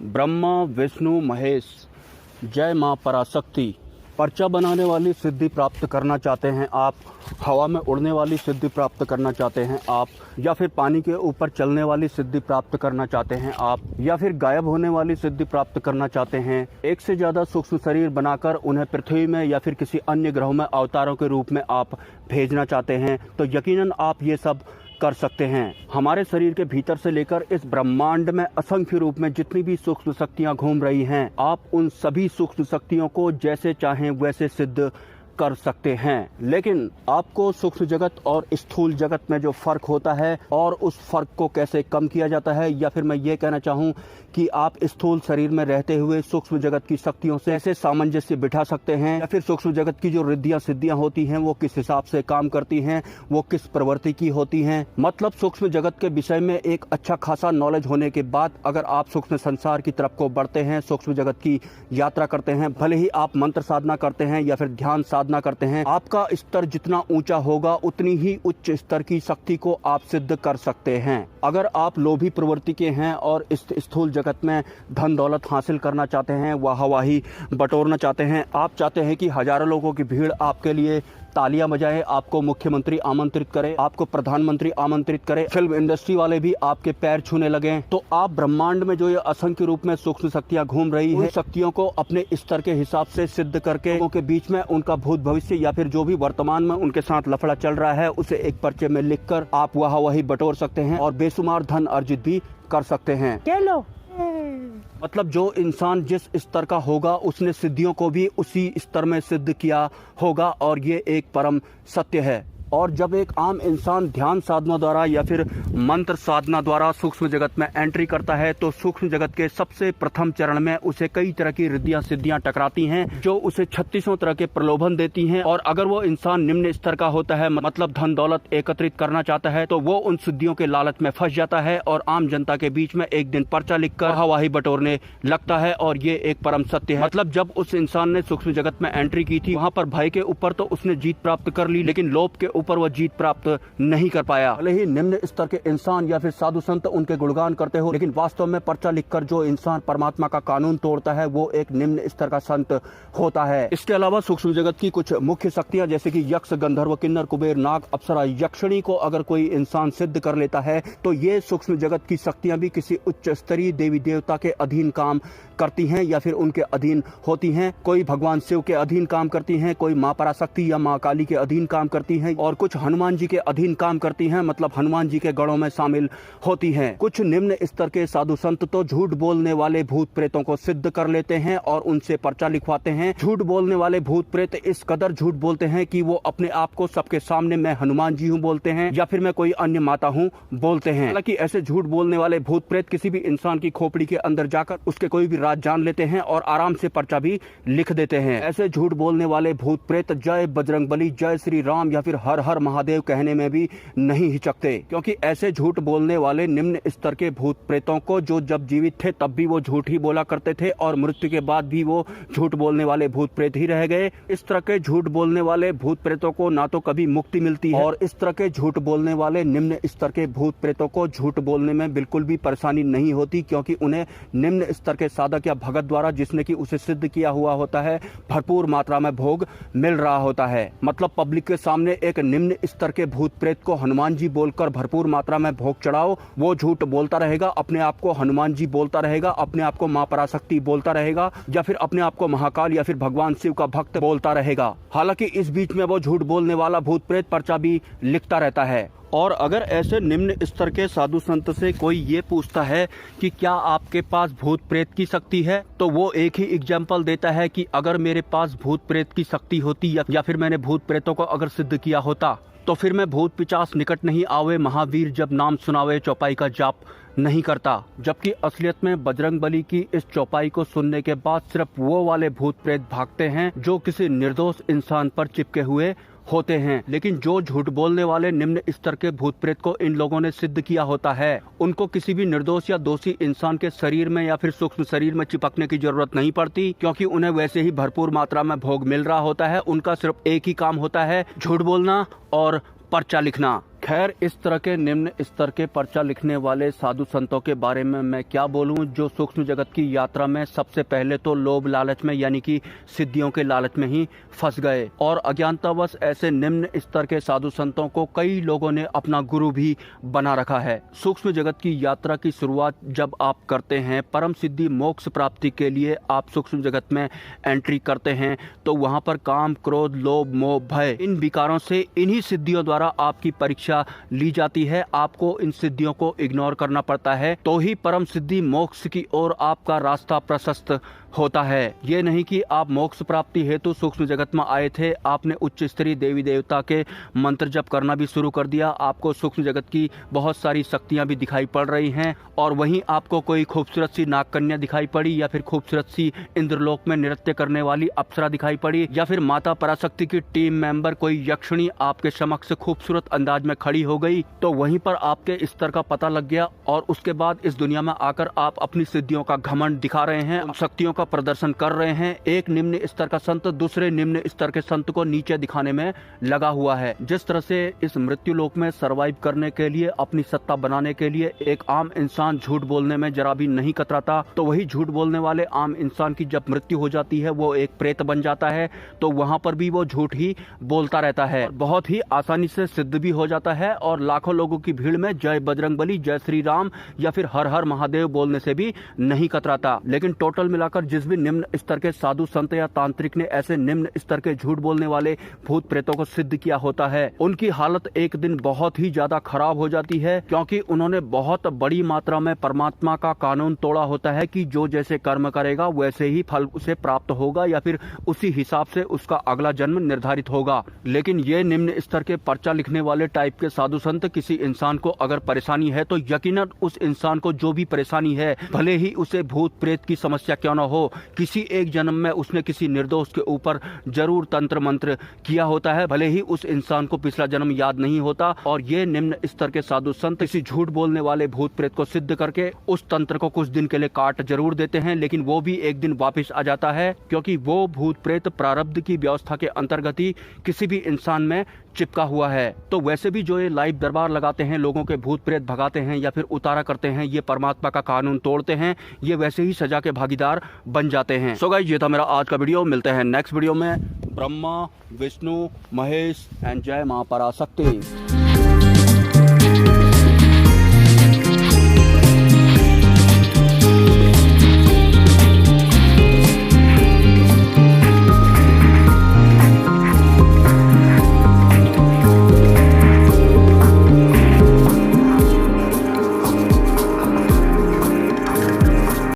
ब्रह्मा विष्णु महेश, जय माँ पराशक्ति। पर्चा बनाने वाली सिद्धि प्राप्त करना चाहते हैं आप, हवा में उड़ने वाली सिद्धि प्राप्त करना चाहते हैं आप, या फिर पानी के ऊपर चलने वाली सिद्धि प्राप्त करना चाहते हैं आप, या फिर गायब होने वाली सिद्धि प्राप्त करना चाहते हैं। एक से ज़्यादा सूक्ष्म शरीर बनाकर उन्हें पृथ्वी में या फिर किसी अन्य ग्रहों में अवतारों के रूप में आप भेजना चाहते हैं, तो यकीनन आप ये सब कर सकते हैं। हमारे शरीर के भीतर से लेकर इस ब्रह्मांड में असंख्य रूप में जितनी भी सूक्ष्म शक्तियां घूम रही हैं, आप उन सभी सूक्ष्म शक्तियों को जैसे चाहें वैसे सिद्ध कर सकते हैं। लेकिन आपको सूक्ष्म जगत और स्थूल जगत में जो फर्क होता है और उस फर्क को कैसे कम किया जाता है, या फिर मैं ये कहना चाहूँ कि आप स्थूल शरीर में रहते हुए सूक्ष्म जगत की शक्तियों से ऐसे सामंजस्य बिठा सकते हैं, या फिर सूक्ष्म जगत की जो रिद्धियां सिद्धियां होती हैं वो किस हिसाब से काम करती हैं, वो किस प्रवृत्ति की होती हैं। मतलब सूक्ष्म जगत के विषय में एक अच्छा खासा नॉलेज होने के बाद अगर आप सूक्ष्म संसार की तरफ को बढ़ते हैं, सूक्ष्म जगत की यात्रा करते हैं, भले ही आप मंत्र साधना करते हैं या फिर ध्यान साधना करते हैं, आपका स्तर जितना ऊंचा होगा उतनी ही उच्च स्तर की शक्ति को आप सिद्ध कर सकते हैं। अगर आप लोभी प्रवृत्ति के हैं और इस स्थूल जगत में धन दौलत हासिल करना चाहते हैं, वाहवाही बटोरना चाहते हैं, आप चाहते हैं कि हजारों लोगों की भीड़ आपके लिए तालियां बजाए, आपको मुख्यमंत्री आमंत्रित करे, आपको प्रधानमंत्री आमंत्रित करे, फिल्म इंडस्ट्री वाले भी आपके पैर छूने लगे, तो आप ब्रह्मांड में जो ये असंख्य रूप में सूक्ष्म शक्तियां घूम रही है, शक्तियों को अपने स्तर के हिसाब से सिद्ध करके लोगों के बीच में उनका भूत भविष्य या फिर जो भी वर्तमान में उनके साथ लफड़ा चल रहा है उसे एक पर्चे में लिखकर आप वही बटोर सकते हैं और बेशुमार धन अर्जित भी कर सकते हैं। चलो, मतलब जो इंसान जिस स्तर का होगा उसने सिद्धियों को भी उसी स्तर में सिद्ध किया होगा, और ये एक परम सत्य है। और जब एक आम इंसान ध्यान साधना द्वारा या फिर मंत्र साधना द्वारा सूक्ष्म जगत में एंट्री करता है, तो सूक्ष्म जगत के सबसे प्रथम चरण में उसे कई तरह की रिद्धियां सिद्धियां टकराती हैं जो उसे 36 तरह के प्रलोभन देती हैं। और अगर वो इंसान निम्न स्तर का होता है, मतलब धन दौलत एकत्रित करना चाहता है, तो वो उन सिद्धियों के लालच में फंस जाता है और आम जनता के बीच में एक दिन पर्चा लिखकर हवाही बटोरने लगता है। और ये एक परम सत्य है। मतलब जब उस इंसान ने सूक्ष्म जगत में एंट्री की थी, वहाँ पर भय के ऊपर तो उसने जीत प्राप्त कर ली, लेकिन लोभ के पर वह जीत प्राप्त नहीं कर पाया। भले ही निम्न स्तर के इंसान या फिर साधु संत उनके गुणगान करते हो, लेकिन वास्तव में पर्चा लिखकर जो इंसान परमात्मा का कानून तोड़ता है वो एक निम्न स्तर का संत होता है। इसके अलावा सूक्ष्म जगत की कुछ मुख्य शक्तियां जैसे कि यक्ष, गंधर्व, किन्नर, कुबेर, नाग, अप्सरा, यक्षिणी को अगर कोई इंसान सिद्ध कर लेता है, तो ये सूक्ष्म जगत की शक्तियां भी किसी उच्च स्तरीय देवी देवता के अधीन काम करती हैं या फिर उनके अधीन होती हैं। कोई भगवान शिव के अधीन काम करती हैं, कोई माँ पराशक्ति या माँ काली के अधीन काम करती हैं, और कुछ हनुमान जी के अधीन काम करती हैं, मतलब हनुमान जी के गणों में शामिल होती हैं। कुछ निम्न स्तर के साधु संत तो झूठ बोलने वाले भूत प्रेतों को सिद्ध कर लेते हैं और उनसे पर्चा लिखवाते हैं। झूठ बोलने वाले भूत प्रेत इस कदर झूठ बोलते हैं कि वो अपने आप को सबके सामने मैं हनुमान जी हूँ बोलते हैं या फिर मैं कोई अन्य माता हूँ बोलते हैं। हालांकि ऐसे झूठ बोलने वाले भूत प्रेत किसी भी इंसान की खोपड़ी के अंदर जाकर उसके कोई भी राज जान लेते हैं और आराम से पर्चा भी लिख देते हैं। ऐसे झूठ बोलने वाले भूत प्रेत जय बजरंगबली, जय श्री राम या फिर हर हर महादेव कहने में भी नहीं हिचकते, क्योंकि ऐसे झूठ बोलने वाले निम्न स्तर के भूत प्रेतों को जो जब जीवित थे तब भी वो झूठ ही बोला करते थे और मृत्यु के बाद भी वो झूठ बोलने वाले भूत प्रेत ही रह गए। इस तरह के झूठ बोलने वाले भूत प्रेतों को ना तो कभी मुक्ति मिलती है, और इस तरह के झूठ बोलने वाले निम्न स्तर के भूत प्रेतों को झूठ बोलने में बिल्कुल भी परेशानी नहीं होती, क्योंकि उन्हें निम्न स्तर के साधक या भगत द्वारा जिसने कि उसे सिद्ध किया हुआ होता है भरपूर मात्रा में भोग मिल रहा होता है। मतलब पब्लिक के सामने एक निम्न स्तर के भूत प्रेत को हनुमान जी बोलकर भरपूर मात्रा में भोग चढ़ाओ, वो झूठ बोलता रहेगा, अपने आप को हनुमान जी बोलता रहेगा, अपने आप को मां पराशक्ति बोलता रहेगा, या फिर अपने आप को महाकाल या फिर भगवान शिव का भक्त बोलता रहेगा। हालांकि इस बीच में वो झूठ बोलने वाला भूत प्रेत पर्चा भी लिखता रहता है। और अगर ऐसे निम्न स्तर के साधु संत से कोई ये पूछता है कि क्या आपके पास भूत प्रेत की शक्ति है, तो वो एक ही एग्जाम्पल देता है कि अगर मेरे पास भूत प्रेत की शक्ति होती या फिर मैंने भूत प्रेतों को अगर सिद्ध किया होता, तो फिर मैं भूत पिचास निकट नहीं आवे, महावीर जब नाम सुनावे, चौपाई का जाप नहीं करता। जबकि असलियत में बजरंगबली की इस चौपाई को सुनने के बाद सिर्फ वो वाले भूत प्रेत भागते हैं जो किसी निर्दोष इंसान पर चिपके हुए होते हैं। लेकिन जो झूठ बोलने वाले निम्न स्तर के भूत प्रेत को इन लोगों ने सिद्ध किया होता है, उनको किसी भी निर्दोष या दोषी इंसान के शरीर में या फिर सूक्ष्म शरीर में चिपकने की जरूरत नहीं पड़ती, क्योंकि उन्हें वैसे ही भरपूर मात्रा में भोग मिल रहा होता है। उनका सिर्फ एक ही काम होता है, झूठ बोलना और पर्चा लिखना। खैर, इस तरह के निम्न स्तर के पर्चा लिखने वाले साधु संतों के बारे में मैं क्या बोलूं, जो सूक्ष्म जगत की यात्रा में सबसे पहले तो लोभ लालच में यानी कि सिद्धियों के लालच में ही फंस गए और अज्ञानतावश ऐसे निम्न स्तर के साधु संतों को कई लोगों ने अपना गुरु भी बना रखा है। सूक्ष्म जगत की यात्रा की शुरुआत जब आप करते हैं, परम सिद्धि मोक्ष प्राप्ति के लिए आप सूक्ष्म जगत में एंट्री करते हैं, तो वहां पर काम, क्रोध, लोभ, मोह, भय, इन विकारों से इन्हीं सिद्धियों द्वारा आपकी परीक्षा ली जाती है। आपको इन सिद्धियों को इग्नोर करना पड़ता है, तो ही परम सिद्धि मोक्ष की ओर आपका रास्ता प्रशस्त होता है। ये नहीं कि आप मोक्ष प्राप्ति हेतु सूक्ष्म जगत में आए थे, आपने उच्च स्तरीय देवी देवता के मंत्र जप करना भी शुरू कर दिया, आपको सूक्ष्म जगत की बहुत सारी शक्तियां भी दिखाई पड़ रही हैं और वहीं आपको कोई खूबसूरत सी नागकन्या दिखाई पड़ी या फिर खूबसूरत सी इंद्रलोक में नृत्य करने वाली अप्सरा दिखाई पड़ी या फिर माता पराशक्ति की टीम मेंबर कोई यक्षिणी आपके समक्ष खूबसूरत अंदाज में खड़ी हो गई, तो वहीं पर आपके स्तर का पता लग गया और उसके बाद इस दुनिया में आकर आप अपनी सिद्धियों का घमंड दिखा रहे हैं, शक्तियों का प्रदर्शन कर रहे हैं। एक निम्न स्तर का संत दूसरे निम्न स्तर के संत को नीचे दिखाने में लगा हुआ है। जिस तरह से इस मृत्यु लोक में सरवाइव करने के लिए, अपनी सत्ता बनाने के लिए एक आम इंसान झूठ बोलने में जरा भी नहीं कतराता, तो वही झूठ बोलने वाले आम इंसान की जब मृत्यु हो जाती है, वो एक प्रेत बन जाता है, तो वहां पर भी वो झूठ ही बोलता रहता है, बहुत ही आसानी से सिद्ध भी हो जाता है और लाखों लोगों की भीड़ में जय बजरंगबली, जय श्री राम या फिर हर हर महादेव बोलने से भी नहीं कतराता। लेकिन टोटल मिलाकर जिस भी निम्न स्तर के साधु संत या तांत्रिक ने ऐसे निम्न स्तर के झूठ बोलने वाले भूत प्रेतों को सिद्ध किया होता है, उनकी हालत एक दिन बहुत ही ज्यादा खराब हो जाती है, क्योंकि उन्होंने बहुत बड़ी मात्रा में परमात्मा का कानून तोड़ा होता है कि जो जैसे कर्म करेगा वैसे ही फल उसे प्राप्त होगा या फिर उसी हिसाब से उसका अगला जन्म निर्धारित होगा। लेकिन ये निम्न स्तर के पर्चा लिखने वाले टाइप के साधु संत किसी इंसान को अगर परेशानी है तो यकीनन उस इंसान को जो भी परेशानी है, भले ही उसे भूत प्रेत की समस्या क्यों न हो, किसी एक जन्म में उसने किसी निर्दोष के ऊपर जरूर तंत्र मंत्र किया होता है, भले ही उस इंसान को पिछला जन्म याद नहीं होता। और ये निम्न स्तर के साधु संत किसी झूठ बोलने वाले भूत प्रेत को सिद्ध करके उस तंत्र को कुछ दिन के लिए काट जरूर देते हैं, लेकिन वो भी एक दिन वापिस आ जाता है, क्योंकि वो भूत प्रेत प्रारब्ध की व्यवस्था के अंतर्गत ही किसी भी इंसान में चिपका हुआ है। तो वैसे भी जो ये लाइव दरबार लगाते हैं, लोगों के भूत प्रेत भगाते हैं या फिर उतारा करते हैं, ये परमात्मा का कानून तोड़ते हैं, ये वैसे ही सजा के भागीदार बन जाते हैं। सो गाइस, ये था मेरा आज का वीडियो। मिलते हैं नेक्स्ट वीडियो में। ब्रह्मा, विष्णु, महेश एंड जय मां पराशक्ति।